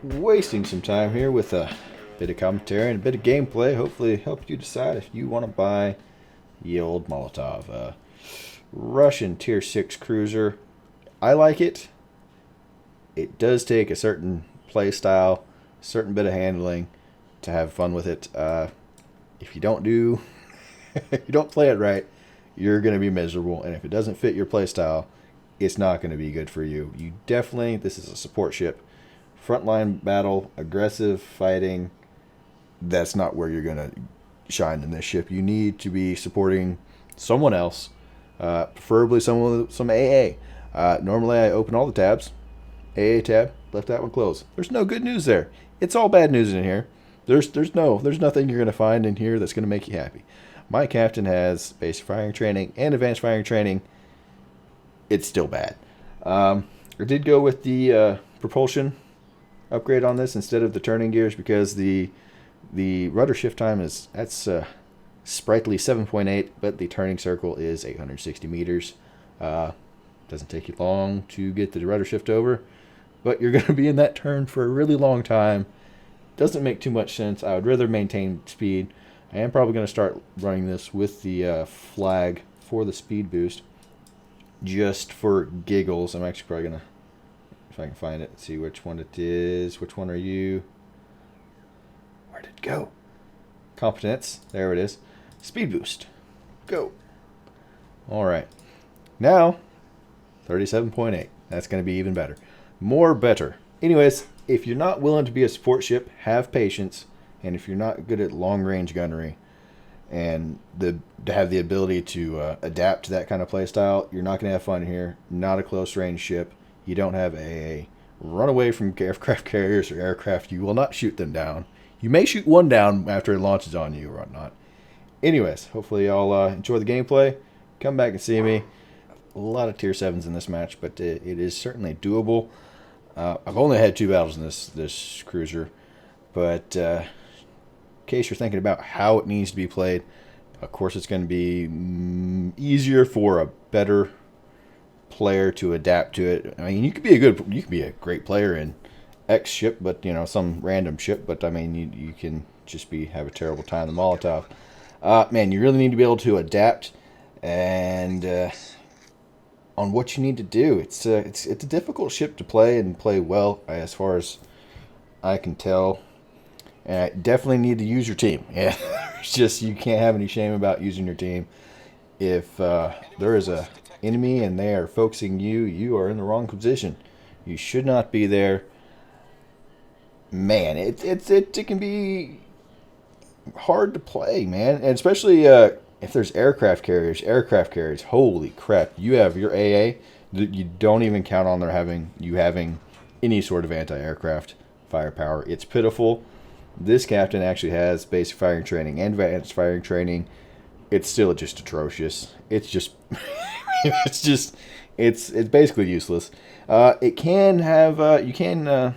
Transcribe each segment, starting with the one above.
wasting some time here with a bit of commentary and a bit of gameplay. Hopefully help you decide if you want to buy the old Molotov. Russian Tier 6 cruiser. I like it. It does take a certain play style, certain bit of handling to have fun with it. If you don't do, if you don't play it right, you're going to be miserable. And if it doesn't fit your play style, it's not going to be good for you. You definitely, this is a support ship. Frontline battle, aggressive fighting, that's not where you're going to shine in this ship. You need to be supporting someone else, preferably someone with some AA. Normally I open all the tabs. AA tab, left that one closed. There's no good news there. It's all bad news in here. There's nothing you're going to find in here that's going to make you happy. My captain has basic firing training and advanced firing training. It's still bad. I did go with the propulsion upgrade on this instead of the turning gears because the rudder shift time is sprightly 7.8, but the turning circle is 860 meters. Doesn't take you long to get the rudder shift over, but you're going to be in that turn for a really long time. Doesn't make too much sense. I would rather maintain speed. I am probably going to start running this with the flag for the speed boost, just for giggles. I'm actually probably going to, if I can find it, see which one it is. Which one are you? Where did it go? Competence. There it is. Speed boost. Go. All right. Now, 37.8. That's going to be even better. More better. Anyways, if you're not willing to be a support ship, have patience. And if you're not good at long-range gunnery and to have the ability to adapt to that kind of play style, you're not going to have fun here. Not a close-range ship. You don't have AA. Run away from aircraft carriers or aircraft. You will not shoot them down. You may shoot one down after it launches on you or whatnot. Anyways, hopefully y'all enjoy the gameplay. Come back and see me. A lot of tier 7s in this match, but it is certainly doable. I've only had 2 battles in this cruiser, but in case you're thinking about how it needs to be played, of course it's going to be easier for a better player to adapt to it. I mean, you could be a great player in X ship, but some random ship. But I mean, you can just have a terrible time. The Molotov, man, you really need to be able to adapt and on what you need to do. It's a difficult ship to play and play well, as far as I can tell. And definitely need to use your team. Yeah, it's just you can't have any shame about using your team. If there is a enemy and they are focusing you, you are in the wrong position. You should not be there. Man, it can be hard to play, man, and especially if there's aircraft carriers. Holy crap! You have your AA. You don't even count on having any sort of anti-aircraft firepower. It's pitiful. This captain actually has basic firing training and advanced firing training. It's still just atrocious. It's just it's basically useless. It can have you can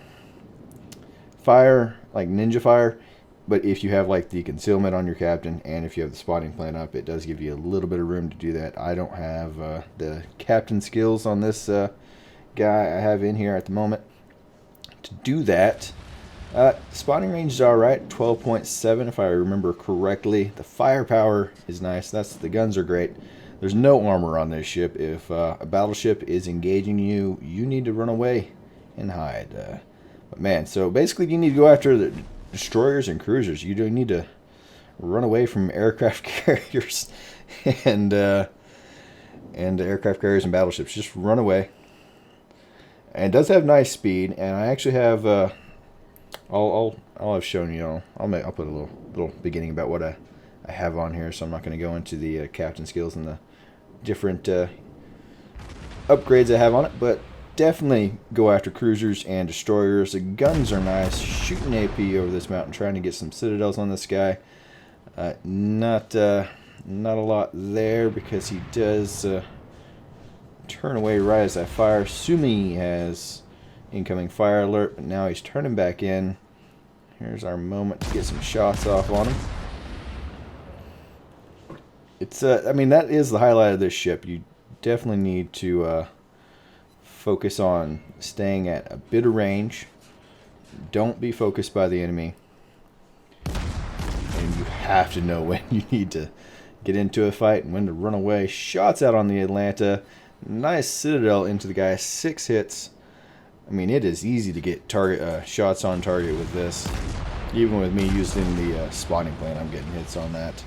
fire like ninja fire, but if you have like the concealment on your captain and if you have the spotting plan up, it does give you a little bit of room to do that. I don't have the captain skills on this guy I have in here at the moment to do that. Spotting range is alright, 12.7 if I remember correctly. The firepower is nice. The guns are great. There's no armor on this ship. If a battleship is engaging you, you need to run away and hide. But man, so basically you need to go after the destroyers and cruisers. You do need to run away from aircraft carriers and aircraft carriers and battleships. Just run away. And it does have nice speed, and I actually have I'll have shown you. I'll put a little beginning about what I have on here, so I'm not going to go into the captain skills and the different upgrades I have on it, but definitely go after cruisers and destroyers. The guns are nice. Shooting AP over this mountain, trying to get some citadels on this guy. Not a lot there because he does turn away right as I fire. Sumi has incoming fire alert, but now he's turning back in. Here's our moment to get some shots off on him. It's I mean, that is the highlight of this ship. You definitely need to focus on staying at a bit of range Don't be focused by the enemy. And you have to know when you need to get into a fight and when to run away. Shots out on the Atlanta. Nice citadel into the guy. 6 hits. I mean, it is easy to get target shots on target with this. Even with me using the spawning plan, I'm getting hits on that.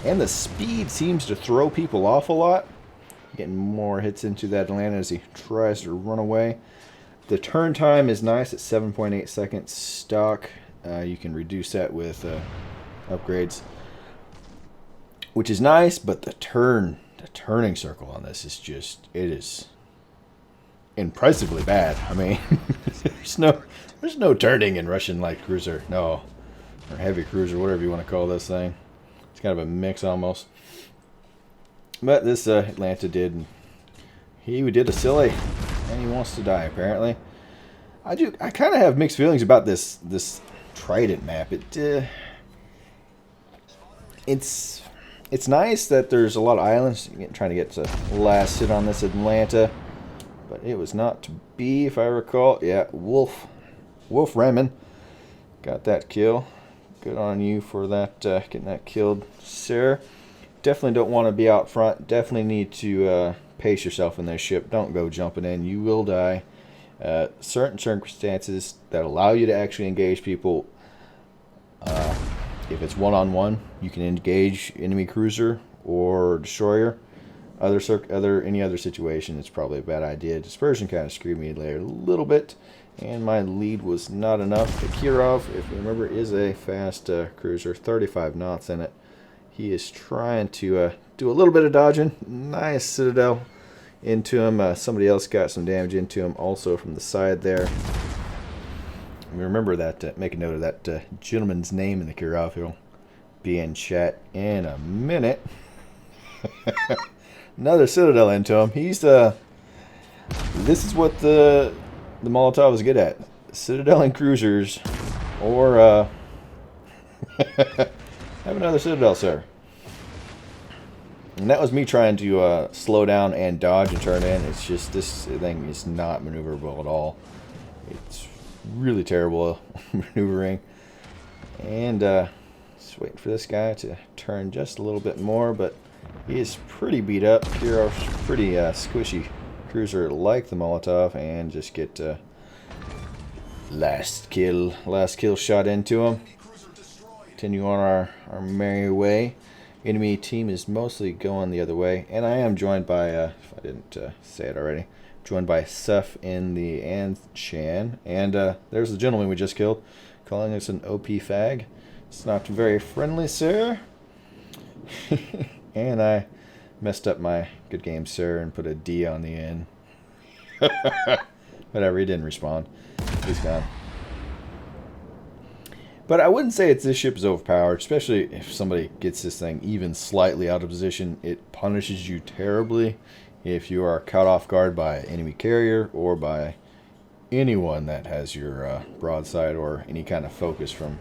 And the speed seems to throw people off a lot. Getting more hits into that Atlanta as he tries to run away. The turn time is nice at 7.8 seconds stock. You can reduce that with upgrades, which is nice, but the turning circle on this is just, it is impressively bad. I mean, there's no turning in Russian light cruiser, no, or heavy cruiser, whatever you want to call this thing. It's kind of a mix almost. But this Atlanta he did a silly, and he wants to die apparently. I kind of have mixed feelings about this Trident map. It's nice that there's a lot of islands. You're trying to get to last hit on this Atlanta, but it was not to be, if I recall. Yeah, Wolf Remen got that kill. Good on you for that, getting that killed, sir. Definitely don't want to be out front. Definitely need to pace yourself in this ship. Don't go jumping in. You will die. Certain circumstances that allow you to actually engage people. If it's one-on-one, you can engage enemy cruiser or destroyer. Any other situation, it's probably a bad idea. Dispersion kind of screwed me there a little bit, and my lead was not enough. The Kirov, if you remember, is a fast cruiser, 35 knots in it. He is trying to do a little bit of dodging. Nice citadel into him. Somebody else got some damage into him also from the side there. Remember that, make a note of that gentleman's name in the Kirov. He'll be in chat in a minute. Another citadel into him. He's this is what the Molotov is good at. Citadel and cruisers, or have another citadel, sir. And that was me trying to slow down and dodge and turn in. It's just, this thing is not maneuverable at all. It's really terrible maneuvering. And just waiting for this guy to turn just a little bit more, but he is pretty beat up. Kirov's pretty squishy cruiser like the Molotov, and just get last kill shot into him. Continue on our merry way. Enemy team is mostly going the other way, and I am joined by, if I didn't say it already, joined by Seth in the Anshan, and there's the gentleman we just killed, calling us an OP fag. It's not very friendly, sir. And I messed up my good game, sir, and put a D on the end. Whatever, he didn't respond. He's gone. But I wouldn't say this ship is overpowered, especially if somebody gets this thing even slightly out of position. It punishes you terribly if you are caught off guard by enemy carrier or by anyone that has your broadside or any kind of focus from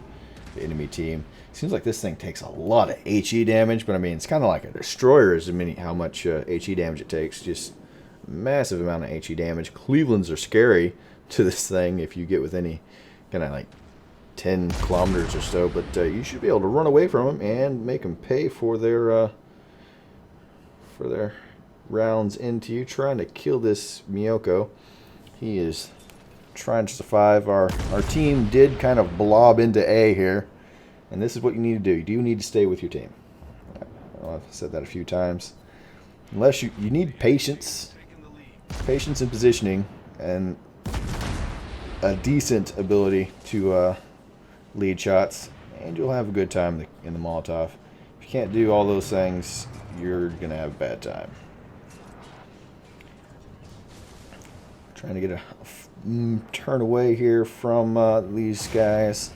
the enemy team. Seems like this thing takes a lot of HE damage, but I mean, it's kind of like a destroyer as how much HE damage it takes. Just massive amount of HE damage. Clevelands are scary to this thing if you get with any kind of like 10 kilometers or so, but you should be able to run away from them and make them pay for their rounds into you. Trying to kill this Miyoko. He is trying to survive. Our team did kind of blob into A here, and this is what you need to do. You do need to stay with your team. I've said that a few times. Unless you need patience and positioning, and a decent ability to lead shots, and you'll have a good time in the Molotov. If you can't do all those things, you're gonna have a bad time. Trying to get a turn away here from these guys.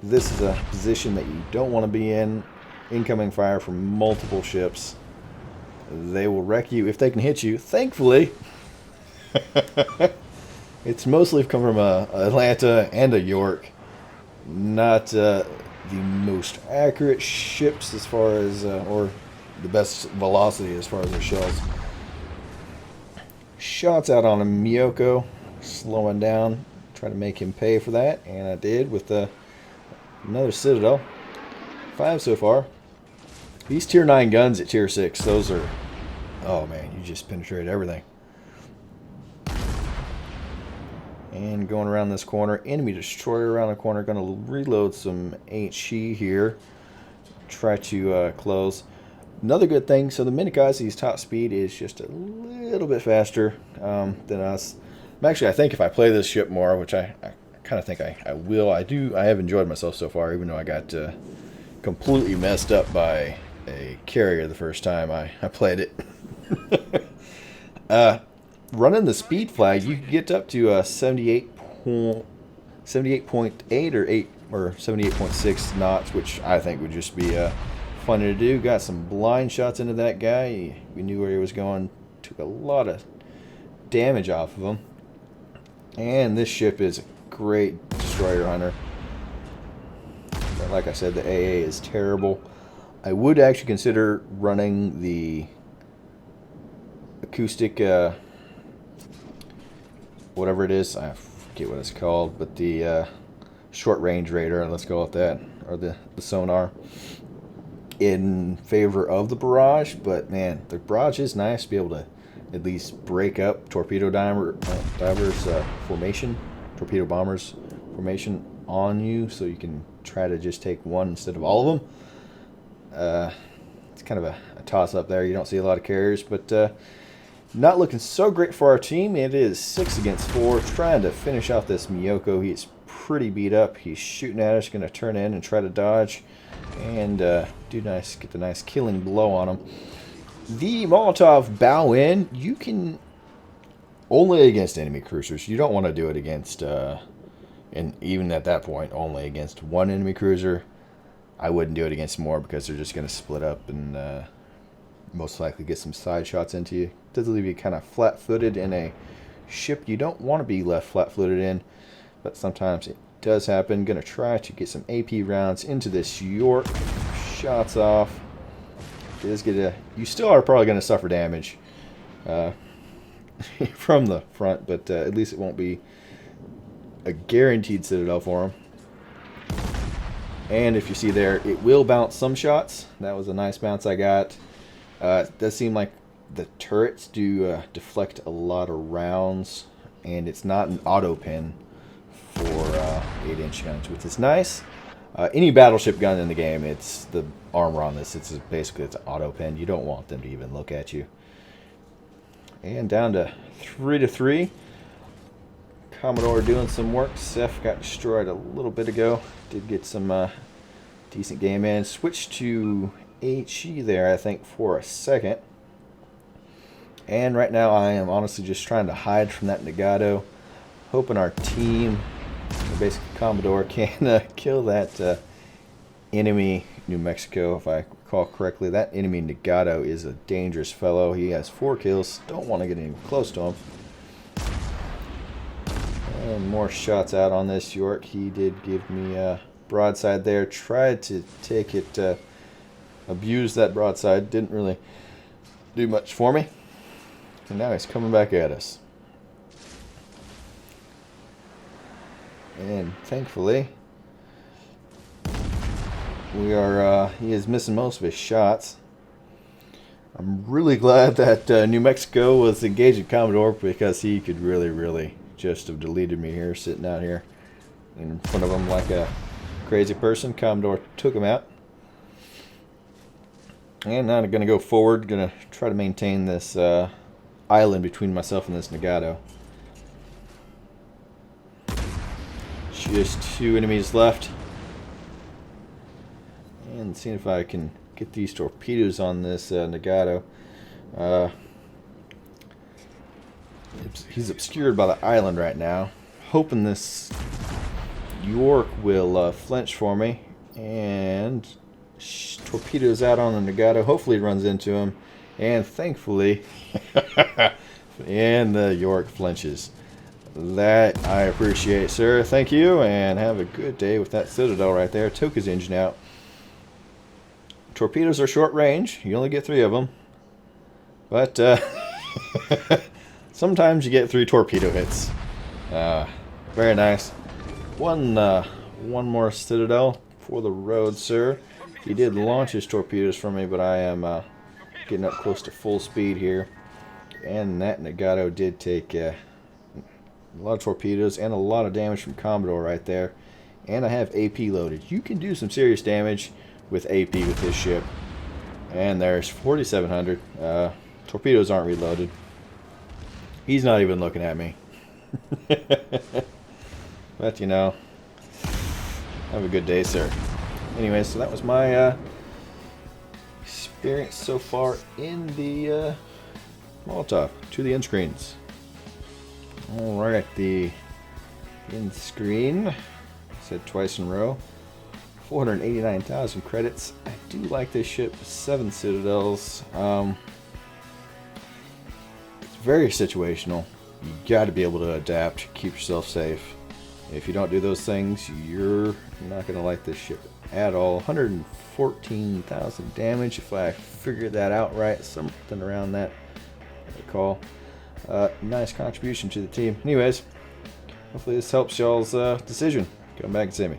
This is a position that you don't want to be in. Incoming fire from multiple ships. They will wreck you if they can hit you. Thankfully, it's mostly come from Atlanta and a York. Not the most accurate ships as far as, or the best velocity as far as their shells. Shots out on a Miyoko, slowing down, Try to make him pay for that, and I did with another Citadel. 5 so far. These tier 9 guns at tier 6, those are... Oh man, you just penetrate everything. And going around this corner, enemy destroyer around the corner. Going to reload some HE here. Try to close. Another good thing, so the Minikaze's top speed is just a little bit faster than us. I think if I play this ship more, which I kind of think I will, I have enjoyed myself so far, even though I got completely messed up by a carrier the first time I played it. Running the speed flag, you can get up to 78.8 or 78.6 knots, which I think would just be fun to do. Got some blind shots into that guy. We knew where he was going. Took a lot of damage off of him. And this ship is a great destroyer hunter. But like I said, the AA is terrible. I would actually consider running the acoustic, whatever it is, I forget what it's called, but the short range radar, let's go with that, or the sonar, in favor of the barrage. But man, the barrage is nice to be able to at least break up torpedo divers formation, torpedo bombers formation on you, so you can try to just take one instead of all of them. It's kind of a toss up there. You don't see a lot of carriers, but not looking so great for our team. It is 6 against 4, trying to finish out this Miyoko. He's pretty beat up. He's shooting at us, going to turn in and try to dodge and get the nice killing blow on him. The Molotov bow in, you can only against enemy cruisers. You don't want to do it against, and even at that point, only against one enemy cruiser. I wouldn't do it against more because they're just going to split up and most likely get some side shots into you. It does leave you kind of flat-footed in a ship you don't want to be left flat-footed in, but sometimes it does happen. Going to try to get some AP rounds into this York. Shots off. You still are probably going to suffer damage from the front, but at least it won't be a guaranteed Citadel for him. And if you see there, it will bounce some shots. That was a nice bounce I got. It does seem like the turrets do deflect a lot of rounds, and it's not an auto pin for 8-inch guns, which is nice. Any battleship gun in the game, it's the armor on this. It's basically an auto pin. You don't want them to even look at you. And down to 3-3. Commodore doing some work. Ceph got destroyed a little bit ago. Did get some decent game in. Switched to HE there, I think, for a second. And right now I am honestly just trying to hide from that Nagato. Hoping our team, basically Commodore, can kill that enemy New Mexico, if I recall correctly. That enemy Nagato is a dangerous fellow. He has 4 kills. Don't want to get any close to him. And more shots out on this York. He did give me a broadside there. Tried to take it, abuse that broadside. Didn't really do much for me. And now he's coming back at us. And thankfully, he is missing most of his shots. I'm really glad that New Mexico was engaging Commodore, because he could really just have deleted me here, sitting out here in front of him like a crazy person. Commodore took him out. And now I'm going to go forward. Going to try to maintain this island between myself and this Nagato. Just 2 enemies left. And seeing if I can get these torpedoes on this Nagato. He's obscured by the island right now. Hoping this York will flinch for me. And torpedoes out on the Nagato. Hopefully it runs into him. And thankfully, and the York flinches. That I appreciate, sir. Thank you, and have a good day with that Citadel right there. Took his engine out. Torpedoes are short range. You only get 3 of them. But sometimes you get 3 torpedo hits. Very nice. One more citadel for the road, sir. He did launch his torpedoes for me, but I am getting up close to full speed here. And that Nagato did take a lot of torpedoes and a lot of damage from Commodore right there. And I have AP loaded. You can do some serious damage with AP with this ship. And there's 4,700. Torpedoes aren't reloaded. He's not even looking at me. But, you know, have a good day, sir. Anyway, so that was my experience so far in the Molotov. To the end screens. Alright, the end screen. Said twice in a row. 489,000 credits. I do like this ship. 7 citadels. It's very situational. You got to be able to adapt, keep yourself safe. If you don't do those things, you're not going to like this ship at all. 114,000 damage, if I figured that out right. Something around that, I recall. Nice contribution to the team. Anyways, hopefully this helps y'all's decision. Come back and see me.